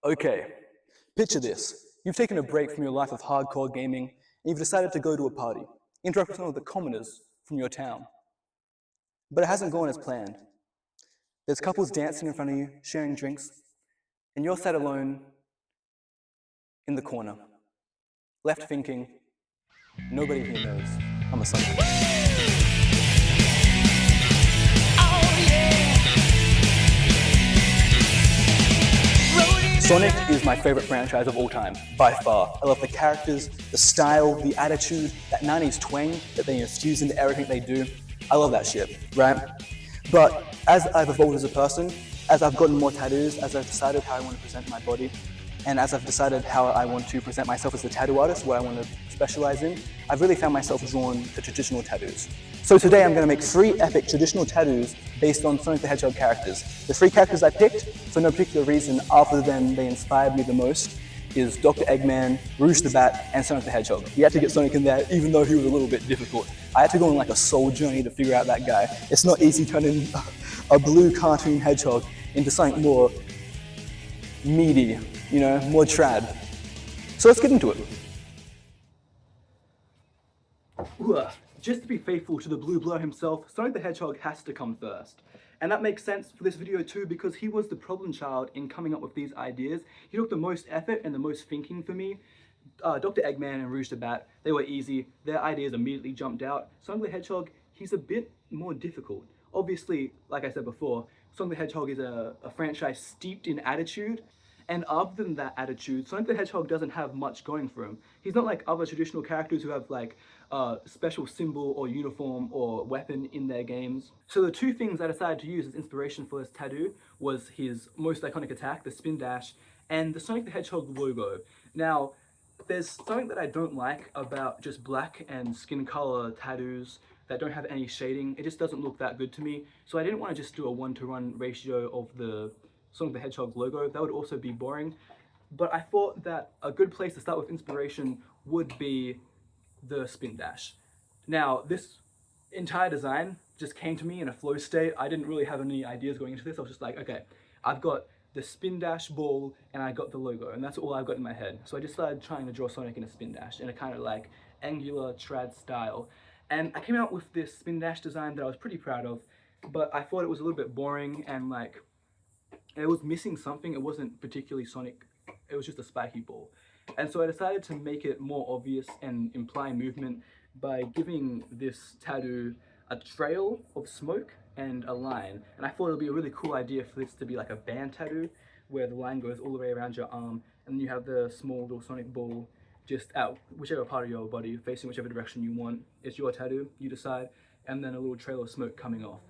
Okay, picture this. You've taken a break from your life of hardcore gaming, and you've decided to go to a party, interact with some of the commoners from your town. But it hasn't gone as planned. There's couples dancing in front of you, sharing drinks, and you're sat alone in the corner, left thinking, nobody here knows I'm a Sonic. Sonic is my favorite franchise of all time, by far. I love the characters, the style, the attitude, that 90s twang that they infuse into everything they do. I love that shit, right? But as I've evolved as a person, as I've gotten more tattoos, as I've decided how I want to present my body, and as I've decided how I want to present myself as a tattoo artist, what I want to specialize in, I've really found myself drawn to traditional tattoos. So today I'm going to make 3 epic traditional tattoos based on Sonic the Hedgehog characters. The 3 characters I picked, for no particular reason other than they inspired me the most, is Dr. Eggman, Rouge the Bat, and Sonic the Hedgehog. We had to get Sonic in there even though he was a little bit difficult. I had to go on like a soul journey to figure out that guy. It's not easy turning a blue cartoon hedgehog into something more meaty, you know, more trad. So let's get into it. Just to be faithful to the blue blur himself, Sonic the Hedgehog has to come first. And that makes sense for this video too, because he was the problem child in coming up with these ideas. He took the most effort and the most thinking for me. Dr. Eggman and Rouge the Bat, they were easy. Their ideas immediately jumped out. Sonic the Hedgehog, he's a bit more difficult. Obviously, like I said before, Sonic the Hedgehog is a franchise steeped in attitude. And other than that attitude, Sonic the Hedgehog doesn't have much going for him. He's not like other traditional characters who have like a special symbol or uniform or weapon in their games. So the 2 things I decided to use as inspiration for this tattoo was his most iconic attack, the spin dash, and the Sonic the Hedgehog logo. Now, there's something that I don't like about just black and skin color tattoos that don't have any shading. It just doesn't look that good to me. So I didn't want to just do a 1-to-1 ratio of the Sonic the Hedgehog logo. That would also be boring. But I thought that a good place to start with inspiration would be the spin dash. Now, this entire design just came to me in a flow state. I didn't really have any ideas going into this. I was just like, okay, I've got the spin dash ball and I got the logo, and that's all I've got in my head. So I just started trying to draw Sonic in a spin dash in a kind of like angular trad style. And I came out with this spin dash design that I was pretty proud of, but I thought it was a little bit boring and like it was missing something. It wasn't particularly Sonic, it was just a spiky ball. And so I decided to make it more obvious and imply movement by giving this tattoo a trail of smoke and a line. And I thought it would be a really cool idea for this to be like a band tattoo, where the line goes all the way around your arm, and you have the small little Sonic ball just out whichever part of your body, facing whichever direction you want. It's your tattoo, you decide, and then a little trail of smoke coming off.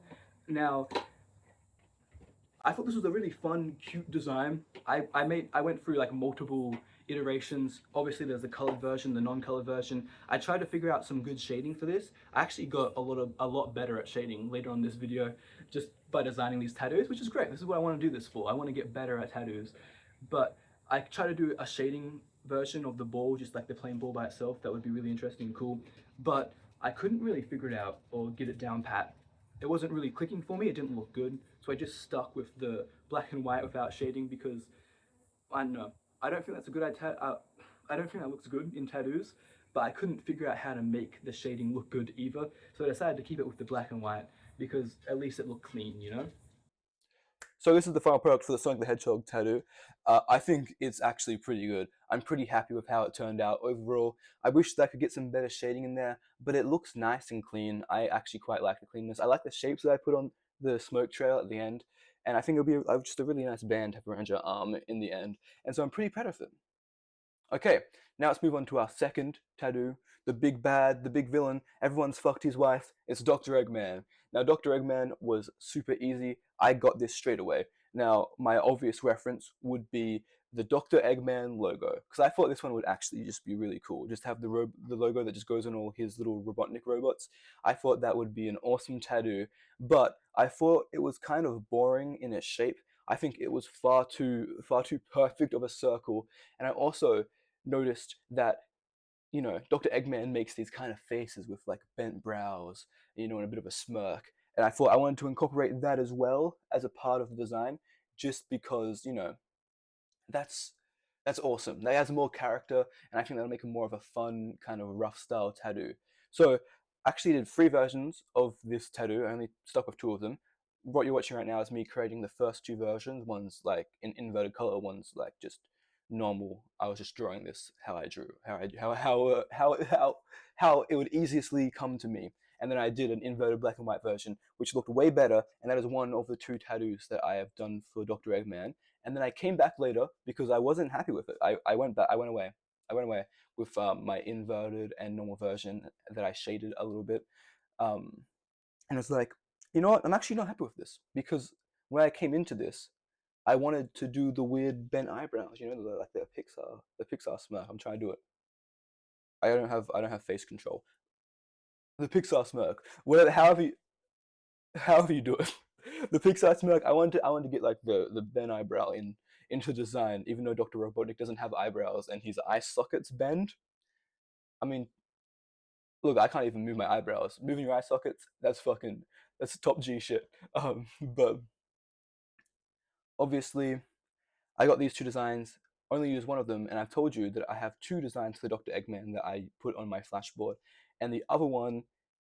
Now, I thought this was a really fun, cute design. I went through like multiple iterations. Obviously there's the colored version, the non-colored version. I tried to figure out some good shading for this. I actually got a lot better at shading later on this video just by designing these tattoos, which is great. This is what I want to do this for. I want to get better at tattoos. But I tried to do a shading version of the ball, just like the plain ball by itself. That would be really interesting and cool. But I couldn't really figure it out or get it down pat. It wasn't really clicking for me, it didn't look good, so I just stuck with the black and white without shading because, I don't know, I don't think that's a good idea. I don't think that looks good in tattoos, but I couldn't figure out how to make the shading look good either, so I decided to keep it with the black and white because at least it looked clean, you know? So this is the final product for the Sonic the Hedgehog tattoo. I think it's actually pretty good. I'm pretty happy with how it turned out overall. I wish that I could get some better shading in there, but it looks nice and clean. I actually quite like the cleanness. I like the shapes that I put on the smoke trail at the end, and I think it'll be just a really nice band to have around your arm in the end. And so I'm pretty proud of it. Okay, now let's move on to our second tattoo. The big bad, the big villain, everyone's fucked his wife. It's Dr. Eggman. Now, Dr. Eggman was super easy. I got this straight away. Now, my obvious reference would be the Dr. Eggman logo, because I thought this one would actually just be really cool. Just have the logo that just goes on all his little Robotnik robots. I thought that would be an awesome tattoo, but I thought it was kind of boring in its shape. I think it was far too perfect of a circle, and I also noticed that, you know, Dr. Eggman makes these kind of faces with like bent brows, you know, and a bit of a smirk. And I thought I wanted to incorporate that as well as a part of the design, just because, you know, That's that's awesome. That adds more character, and I think that'll make it more of a fun kind of rough style tattoo. So I actually did three versions of this tattoo. I only stuck with two of them. What you're watching right now is me creating the first two versions. One's like in inverted color, one's like just normal. I was just drawing this how I drew, how it would easily come to me. And then I did an inverted black and white version, which looked way better. And that is one of the two tattoos that I have done for Dr. Eggman. And then I came back later because I wasn't happy with it. I went back. I went away with my inverted and normal version that I shaded a little bit. Um, and it's like, you know what? I'm actually not happy with this because when I came into this, I wanted to do the weird bent eyebrows. You know, like the Pixar smirk. I'm trying to do it. I don't have face control. The Pixar smirk. Whatever, however you do it. The Pixar smirk. I want to get like the bent eyebrow into design, even though Dr. Robotnik doesn't have eyebrows and his eye sockets bend. I mean, look, I can't even move my eyebrows. Moving your eye sockets, that's top G shit. But obviously, I got these two designs, only used one of them, and I've told you that I have two designs for Dr. Eggman that I put on my flashboard, and the other one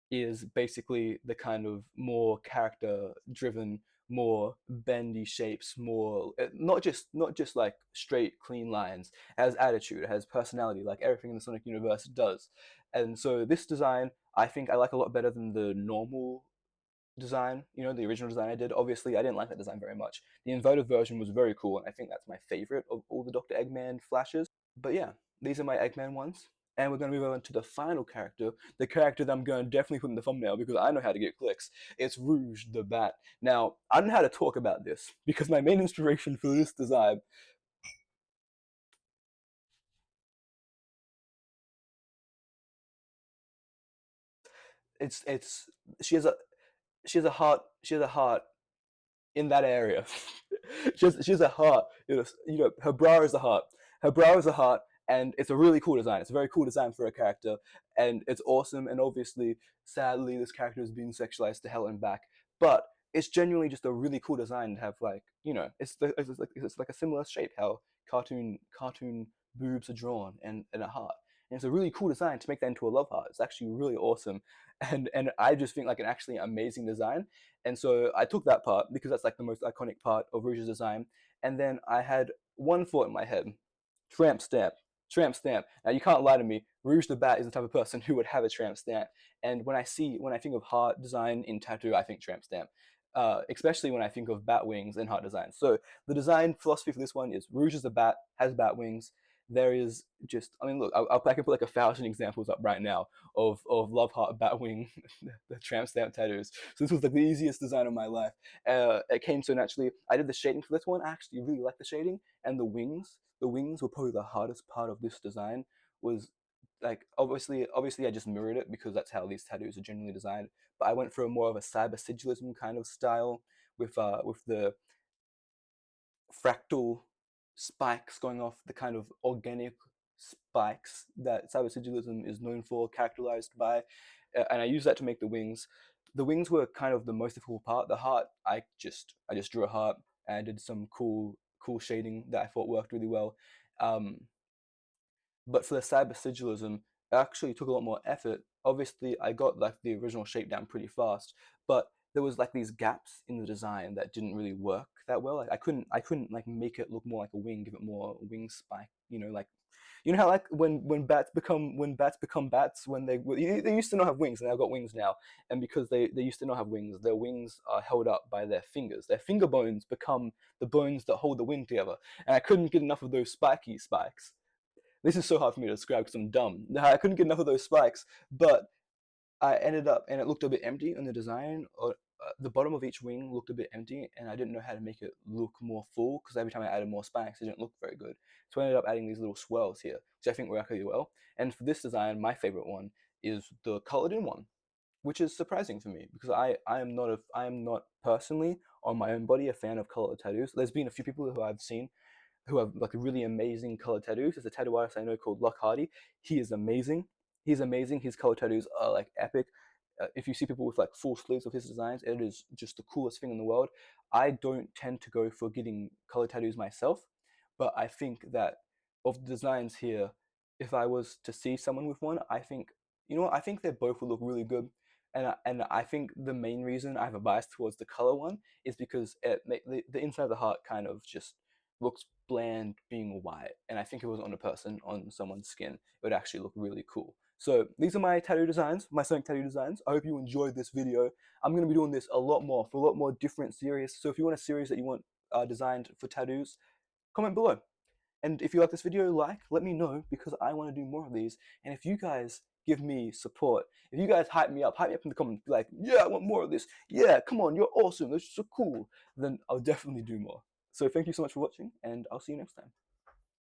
is basically the kind of more character-driven, more bendy shapes, more not just like straight, clean lines. It has attitude, it has personality, like everything in the Sonic universe does. And so this design, I think I like a lot better than the normal design, you know, the original design I did. Obviously, I didn't like that design very much. The inverted version was very cool, and I think that's my favorite of all the Dr. Eggman flashes. But yeah, these are my Eggman ones. And we're going to move on to the final character, the character that I'm going to definitely put in the thumbnail because I know how to get clicks. It's Rouge the Bat. Now, I don't know how to talk about this because my main inspiration for this design, it's she has a heart in that area. She has a heart. You know, her brow is a heart. Her brow is a heart, and it's a really cool design. It's a very cool design for a character, and it's awesome. And obviously, sadly, this character is being sexualized to hell and back. But it's genuinely just a really cool design to have, like, you know, it's like a similar shape how cartoon boobs are drawn and a heart. And it's a really cool design to make that into a love heart. It's actually really awesome, and I just think like an actually amazing design. And so I took that part because that's like the most iconic part of Rouge's design. And then I had one thought in my head: tramp stamp, tramp stamp. Now you can't lie to me. Rouge the Bat is the type of person who would have a tramp stamp. And when I think of heart design in tattoo, I think tramp stamp. Especially when I think of bat wings and heart design. So the design philosophy for this one is Rouge is a bat, has bat wings. There is just, I mean, look, I can put like 1,000 examples up right now of love heart batwing the tramp stamp tattoos. So this was like the easiest design of my life. It came so naturally. I did the shading for this one. I actually really like the shading and the wings. The wings were probably the hardest part of this design. Was like obviously I just mirrored it because that's how these tattoos are generally designed. But I went for a more of a cyber sigilism kind of style with the fractal spikes going off, the kind of organic spikes that cybersigilism is known for, characterized by, and I use that to make the wings. The wings were kind of the most difficult part. The heart, I just drew a heart and I did some cool shading that I thought worked really well. Um, but for the cyber sigilism, it actually took a lot more effort. Obviously, I got like the original shape down pretty fast, but there was like these gaps in the design that didn't really work that well. Like I couldn't like make it look more like a wing, give it more wing spike. You know, like you know how like when bats become bats when they used to not have wings and they've got wings now, and because they used to not have wings, their wings are held up by their fingers. Their finger bones become the bones that hold the wing together, and I couldn't get enough of those spiky spikes. This is so hard for me to describe because I'm dumb. I couldn't get enough of those spikes, but I ended up, and it looked a bit empty in the design. Or the bottom of each wing looked a bit empty, and I didn't know how to make it look more full because every time I added more spikes, it didn't look very good. So I ended up adding these little swirls here, which I think work really well. And for this design, my favorite one is the colored in one, which is surprising for me because I am not personally on my own body a fan of colored tattoos. There's been a few people who I've seen who have like really amazing color tattoos. There's a tattoo artist I know called Luck Hardy. He is amazing. He's amazing. His color tattoos are like epic. If you see people with like full sleeves of his designs, it is just the coolest thing in the world. I don't tend to go for getting color tattoos myself, but I think that of the designs here, if I was to see someone with one, I think, you know what, I think they both would look really good. And I think the main reason I have a bias towards the color one is because the inside of the heart kind of just looks bland being white, and I think if it was on a person, on someone's skin, it would actually look really cool. So these are my tattoo designs, my Sonic tattoo designs. I hope you enjoyed this video. I'm going to be doing this a lot more for a lot more different series. So if you want a series that you want designed for tattoos, comment below. And if you like this video, let me know, because I want to do more of these. And if you guys give me support, if you guys hype me up in the comments, be like, yeah, I want more of this. Yeah, come on, you're awesome. This is so cool. Then I'll definitely do more. So thank you so much for watching, and I'll see you next time.